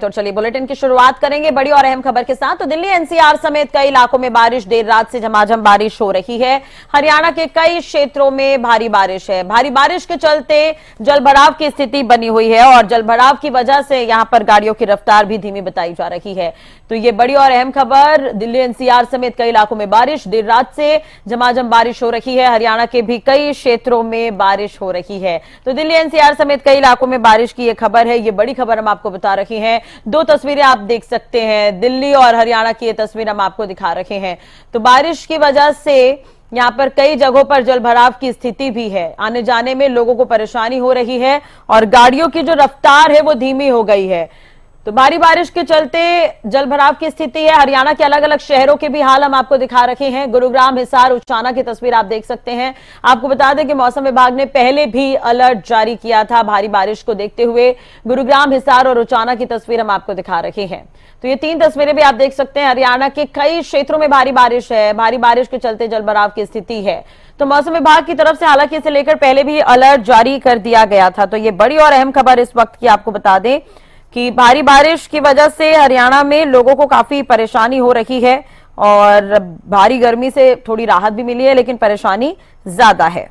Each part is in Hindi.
तो चलिए बुलेटिन की शुरुआत करेंगे बड़ी और अहम खबर के साथ। तो दिल्ली एनसीआर समेत कई इलाकों में बारिश, देर रात से झमाझम बारिश हो रही है। हरियाणा के कई क्षेत्रों में भारी बारिश है। भारी बारिश के चलते जलभराव की स्थिति बनी हुई है और जलभराव की वजह से यहां पर गाड़ियों की रफ्तार भी धीमी बताई जा रही है। तो ये बड़ी और अहम खबर, दिल्ली एनसीआर समेत कई इलाकों में बारिश, देर रात से झमाझम बारिश हो रही है। हरियाणा के भी कई क्षेत्रों में बारिश हो रही है। तो दिल्ली एनसीआर समेत कई इलाकों में बारिश की यह खबर है, ये बड़ी खबर हम आपको बता रहे हैं। दो तस्वीरें आप देख सकते हैं, दिल्ली और हरियाणा की ये तस्वीर हम आपको दिखा रहे हैं। तो बारिश की वजह से यहां पर कई जगहों पर जलभराव की स्थिति भी है। आने जाने में लोगों को परेशानी हो रही है और गाड़ियों की जो रफ्तार है वो धीमी हो गई है। तो भारी बारिश के चलते जलभराव की स्थिति है। हरियाणा के अलग अलग शहरों के भी हाल हम आपको दिखा रखे हैं। गुरुग्राम, हिसार, उचाना की तस्वीर आप देख सकते हैं। आपको बता दें कि मौसम विभाग ने पहले भी अलर्ट जारी किया था भारी बारिश को देखते हुए। गुरुग्राम, हिसार और उचाना की तस्वीर हम आपको दिखा रखे हैं। तो ये तीन तस्वीरें भी आप देख सकते हैं। हरियाणा के कई क्षेत्रों में भारी बारिश है। भारी बारिश के चलते जलभराव की स्थिति है। तो मौसम विभाग की तरफ से हालांकि इसे लेकर पहले भी अलर्ट जारी कर दिया गया था। तो ये बड़ी और अहम खबर इस वक्त की आपको बता दें कि भारी बारिश की वजह से हरियाणा में लोगों को काफी परेशानी हो रही है और भारी गर्मी से थोड़ी राहत भी मिली है, लेकिन परेशानी ज्यादा है।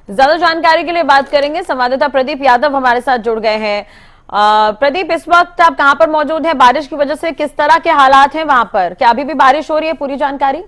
ज्यादा जानकारी के लिए बात करेंगे, संवाददाता प्रदीप यादव हमारे साथ जुड़ गए हैं। प्रदीप, इस वक्त आप कहां पर मौजूद हैं? बारिश की वजह से किस तरह के हालात हैं वहां पर? क्या अभी भी बारिश हो रही है? पूरी जानकारी।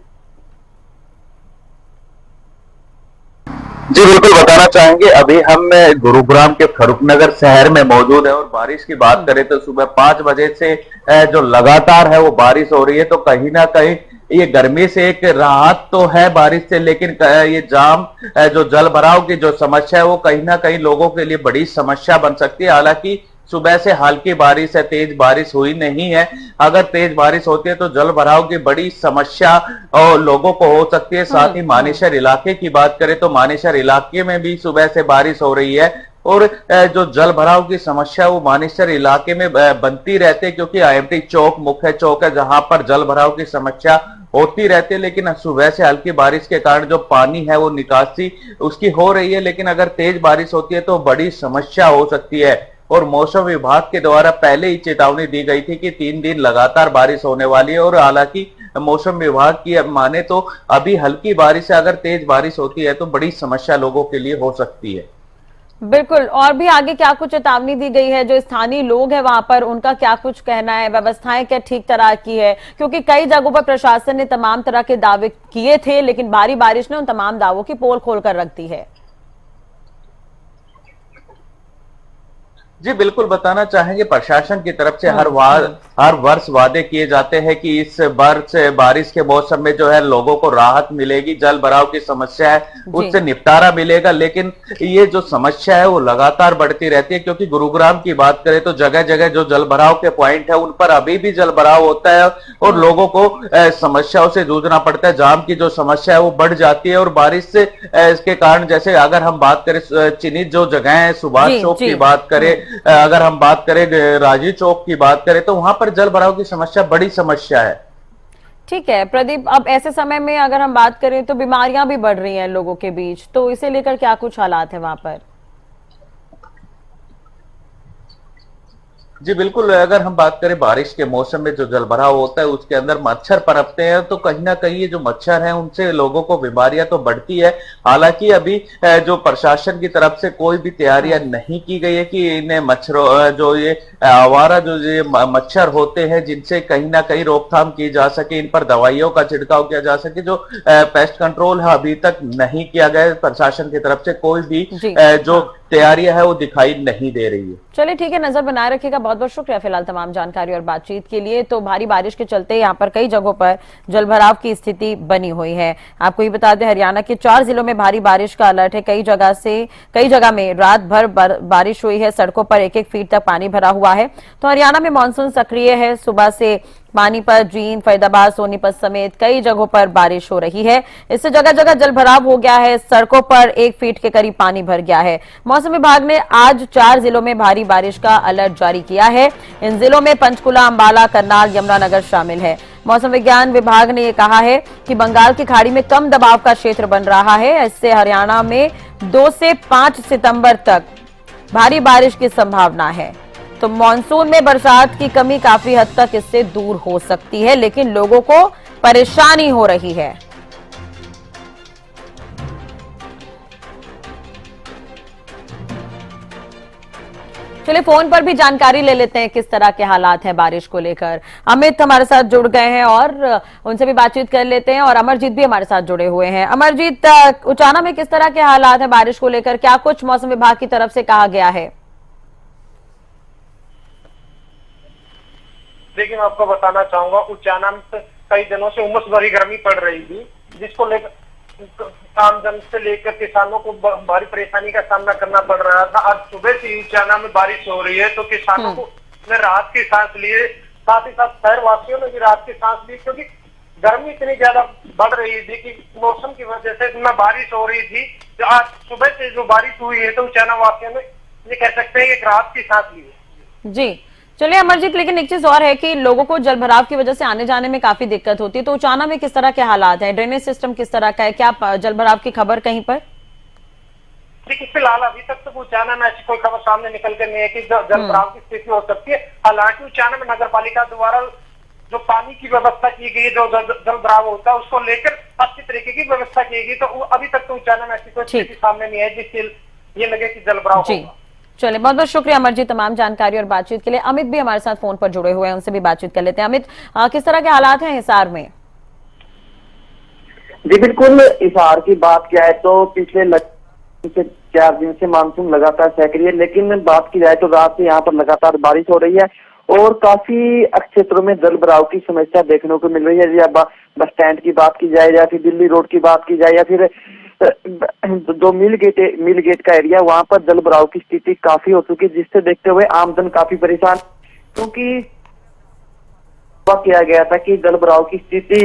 जी बिल्कुल बताना चाहेंगे। अभी हम गुरुग्राम के फरूखनगर शहर में मौजूद है और बारिश की बात करें तो सुबह 5 बजे से जो लगातार है वो बारिश हो रही है। तो कहीं ना कहीं ये गर्मी से एक राहत तो है बारिश से, लेकिन ये जाम जो जल भराव की जो समस्या है वो कहीं ना कहीं लोगों के लिए बड़ी समस्या बन सकती है। हालांकि सुबह से हल्की बारिश है, तेज बारिश हुई नहीं है। अगर तेज बारिश होती है तो जल भराव की बड़ी समस्या और लोगों को हो सकती है। साथ ही मानेसर इलाके की बात करें तो मानेसर इलाके में भी सुबह से बारिश हो रही है और जो जल भराव की समस्या वो मानेसर इलाके में बनती रहती है, क्योंकि आईएमटी चौक मुख्य चौक है जहां पर जल भराव की समस्या होती रहती है। लेकिन सुबह से हल्की बारिश के कारण जो पानी है वो निकासी उसकी हो रही है, लेकिन अगर तेज बारिश होती है तो बड़ी समस्या हो सकती है। और मौसम विभाग के द्वारा पहले ही चेतावनी दी गई थी कि 3 दिन लगातार बारिश होने वाली है। और हालांकि मौसम विभाग की माने तो अभी हल्की बारिश है, अगर तेज बारिश होती है तो बड़ी समस्या लोगों के लिए हो सकती है। बिल्कुल। और भी आगे क्या कुछ चेतावनी दी गई है? जो स्थानीय लोग हैं वहां पर, उनका क्या कुछ कहना है? व्यवस्थाएं क्या ठीक तरह की है? क्योंकि कई जगहों पर प्रशासन ने तमाम तरह के दावे किए थे, लेकिन भारी बारिश ने उन तमाम दावों की पोल खोल कर रख दी है। जी बिल्कुल बताना चाहेंगे, प्रशासन की तरफ से हर वर्ष वादे किए जाते हैं कि इस वर्ष बारिश के मौसम में जो है लोगों को राहत मिलेगी, जल भराव की समस्या है उससे निपटारा मिलेगा। लेकिन ये जो समस्या है वो लगातार बढ़ती रहती है, क्योंकि गुरुग्राम की बात करें तो जगह जगह जो जल भराव के पॉइंट है उन पर अभी भी जल भराव होता है और लोगों को समस्याओं से जूझना पड़ता है। जाम की जो समस्या है वो बढ़ जाती है और बारिश से इसके कारण, जैसे अगर हम बात करें चिन्हित जो जगह है, सुभाष चौक की बात करें, अगर हम बात करें राजीव चौक की बात करें तो वहां पर जल भराव की समस्या बड़ी समस्या है। ठीक है प्रदीप, अब ऐसे समय में अगर हम बात करें तो बीमारियां भी बढ़ रही हैं लोगों के बीच, तो इसे लेकर क्या कुछ हालात है वहां पर? जी बिल्कुल, अगर हम बात करें बारिश के मौसम में जो जलभराव होता है उसके अंदर मच्छर पनपते हैं, तो कहीं ना कहीं ये जो मच्छर हैं उनसे लोगों को बीमारियां तो बढ़ती है। हालांकि अभी जो प्रशासन की तरफ से कोई भी तैयारियां नहीं की गई है कि इन्हें मच्छरों जो ये आवारा जो ये मच्छर होते हैं जिनसे कहीं ना कहीं रोकथाम की जा सके, इन पर दवाइयों का छिड़काव किया जा सके। जो पेस्ट कंट्रोल है अभी तक नहीं किया गया, प्रशासन की तरफ से कोई भी जो तैयारियां है वो दिखाई नहीं दे रही है। चलिए ठीक है, नजर बनाए रखिएगा। बहुत बहुत शुक्रिया फिलहाल तमाम जानकारी और बातचीत के लिए। तो भारी बारिश के चलते यहाँ पर कई जगहों पर जलभराव की स्थिति बनी हुई है। आपको ये बता दें, हरियाणा के 4 जिलों में भारी बारिश का अलर्ट है। कई जगह में रात भर बारिश हुई है। सड़कों पर 1-1 फीट तक पानी भरा हुआ है। तो हरियाणा में मानसून सक्रिय है। सुबह से पानीपत, जींद, फरीदाबाद, सोनीपत समेत कई जगहों पर बारिश हो रही है। इससे जगह जगह जलभराव हो गया है। सड़कों पर 1 फीट के करीब पानी भर गया है। मौसम विभाग ने आज 4 जिलों में भारी बारिश का अलर्ट जारी किया है। इन जिलों में पंचकुला, अंबाला, करनाल, यमुनानगर शामिल है। मौसम विज्ञान विभाग ने यह कहा है कि बंगाल की खाड़ी में कम दबाव का क्षेत्र बन रहा है। इससे हरियाणा में 2 से 5 सितंबर तक भारी बारिश की संभावना है। तो मॉनसून में बरसात की कमी काफी हद तक इससे दूर हो सकती है, लेकिन लोगों को परेशानी हो रही है। चलिए फोन पर भी जानकारी ले लेते हैं किस तरह के हालात हैं बारिश को लेकर। अमित हमारे साथ जुड़ गए हैं और उनसे भी बातचीत कर लेते हैं, और अमरजीत भी हमारे साथ जुड़े हुए हैं। अमरजीत, उचाना में किस तरह के हालात हैं बारिश को लेकर? क्या कुछ मौसम विभाग की तरफ से कहा गया है? देखिए, मैं आपको बताना चाहूंगा, उचाना में कई दिनों से उमस भरी गर्मी पड़ रही थी, जिसको लेकर आमजन से लेकर किसानों को भारी परेशानी का सामना करना पड़ रहा था। आज सुबह से उचाना में बारिश हो रही है, तो किसानों को ने राहत की सांस लिए, साथ ही साथ शहर वासियों ने भी राहत की सांस ली, क्योंकि गर्मी इतनी ज्यादा बढ़ रही थी कि मौसम की वजह से इतना बारिश हो रही थी। तो आज सुबह से जो बारिश हुई है, तो उचाना वासियों ने ये कह सकते हैं कि राहत की सांस ली है। जी चलिए अमरजीत, लेकिन एक चीज और है कि लोगों को जलभराव की वजह से आने जाने में काफी दिक्कत होती है, तो उचाना में किस तरह के हालात हैं? ड्रेनेज सिस्टम किस तरह का है? क्या जलभराव की खबर कहीं पर? देखिए, फिलहाल अभी तक तो उचाना में ऐसी कोई खबर सामने निकल कर नहीं है कि जलभराव की स्थिति हो सकती है। हालांकि उचाना में नगर पालिका द्वारा जो पानी की व्यवस्था की गई, जो जलभराव होता है, उसको लेकर अच्छी तरीके की व्यवस्था की गई, तो अभी तक तो उचाना में ऐसी कोई स्थिति सामने नहीं है जिससे ये लगे कि जलभराव होगा। चलिए, बहुत बहुत शुक्रिया अमरजीत तमाम जानकारी और बातचीत के लिए। अमित भी हमारे साथ फोन पर जुड़े हुए हैं, उनसे भी बातचीत कर लेते हैं। अमित, किस तरह के हालात हैं हिसार में? जी बिल्कुल, हिसार की बात क्या है तो पिछले 4 दिन से मानसून लगातार सहक रही है, लेकिन बात की जाए तो रात से यहाँ पर लगातार बारिश हो रही है और काफी क्षेत्रों में जलभराव की समस्या देखने को मिल रही है। या बस स्टैंड की बात की जाए, या फिर दिल्ली रोड की बात की जाए, या फिर जो मिल गेट का एरिया, वहां पर जलभराव की स्थिति काफी हो चुकी है, जिससे देखते हुए आमजन काफी परेशान, क्योंकि किया गया था कि जलभराव की स्थिति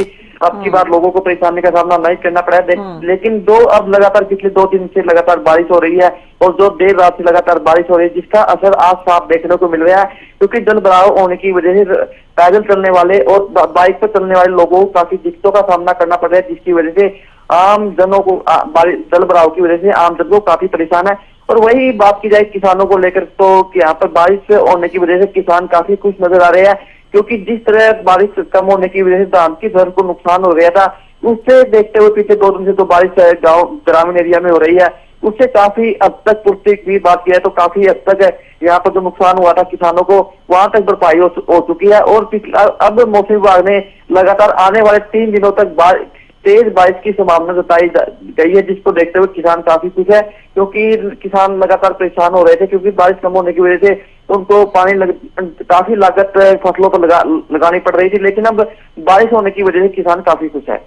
अब की बार लोगों को परेशानी का सामना नहीं करना पड़ा है। लेकिन अब लगातार पिछले 2 दिन से लगातार बारिश हो रही है, और जो देर रात से लगातार बारिश हो रही है, जिसका असर आज साफ देखने को मिल रहा है, क्योंकि जलभराव होने की वजह से पैदल चलने वाले और बाइक पर चलने वाले लोगों को काफी दिक्कतों का सामना करना पड़ रहा है, जिसकी वजह से आम जनों को जलभराव की वजह से आम जन को काफी परेशान है। और वही बात की जाए किसानों को लेकर, तो यहाँ पर बारिश होने की वजह से किसान काफी खुश नजर आ रहे हैं, क्योंकि जिस तरह बारिश कम होने की वजह से धान की फसल को नुकसान हो गया था, उससे देखते हुए पिछले 2 दिन से तो बारिश गाँव ग्रामीण एरिया में हो रही है, उससे काफी हद तक पूर्ति की बात की है तो काफी हद तक यहाँ पर जो नुकसान हुआ था किसानों को, वहां तक भरपाई हो चुकी है। और अब मौसम विभाग ने लगातार आने वाले 3 दिनों तक तेज बारिश की संभावना जताई गई है, जिसको देखते हुए किसान काफी खुश है, क्योंकि किसान लगातार परेशान हो रहे थे, क्योंकि बारिश कम होने की वजह से उनको काफी लागत फसलों पर लगानी पड़ रही थी, लेकिन अब बारिश होने की वजह से किसान काफी खुश है।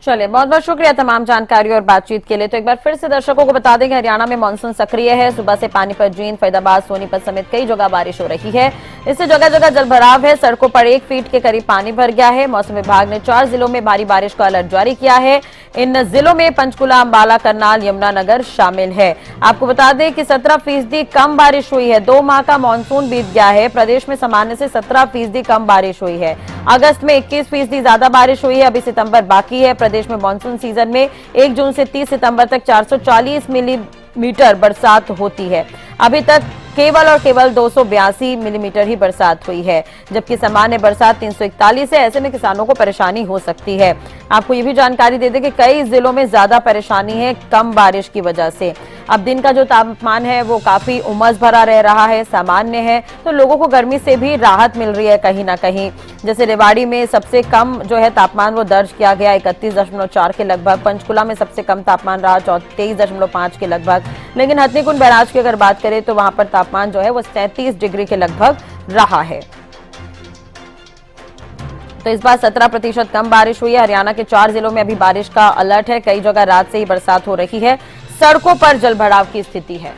चलिए, बहुत बहुत शुक्रिया तमाम जानकारी और बातचीत के लिए। तो एक बार फिर से दर्शकों को बता दें कि हरियाणा में मानसून सक्रिय है। सुबह से पानीपत, जींद, फरीदाबाद, सोनीपत समेत कई जगह बारिश हो रही है। इससे जगह जगह जलभराव है। सड़कों पर 1 फीट के करीब पानी भर गया है। मौसम विभाग ने 4 जिलों में भारी बारिश का अलर्ट जारी किया है। इन जिलों में पंचकुला, अंबाला, करनाल, यमुनानगर शामिल है। आपको बता दें कि 17% कम बारिश हुई है। 2 माह का मानसून बीत गया है। प्रदेश में सामान्य से 17% कम बारिश हुई है। अगस्त में 21% ज्यादा बारिश हुई है। अभी सितंबर बाकी है। प्रदेश में मानसून सीजन में 1 जून से 30 सितंबर तक 440 मिलीमीटर बरसात होती है। अभी तक केवल और केवल 282 मिलीमीटर ही बरसात हुई है, जबकि सामान्य बरसात 341 है। ऐसे में किसानों को परेशानी हो सकती है। आपको ये भी जानकारी दे दें कि कई जिलों में ज्यादा परेशानी है कम बारिश की वजह से। अब दिन का जो तापमान है वो काफी उमस भरा रह रहा है, सामान्य है, तो लोगों को गर्मी से भी राहत मिल रही है कहीं ना कहीं। जैसे रेवाड़ी में सबसे कम जो है तापमान वो दर्ज किया गया 31.4 के लगभग। पंचकुला में सबसे कम तापमान रहा 23.5 के लगभग। लेकिन हथनीकुंड बैराज की अगर बात करें तो वहां पर तापमान जो है वो 37 डिग्री के लगभग रहा है। तो इस बार 17% कम बारिश हुई है। हरियाणा के 4 जिलों में अभी बारिश का अलर्ट है। कई जगह रात से ही बरसात हो रही है। सड़कों पर जलभराव की स्थिति है।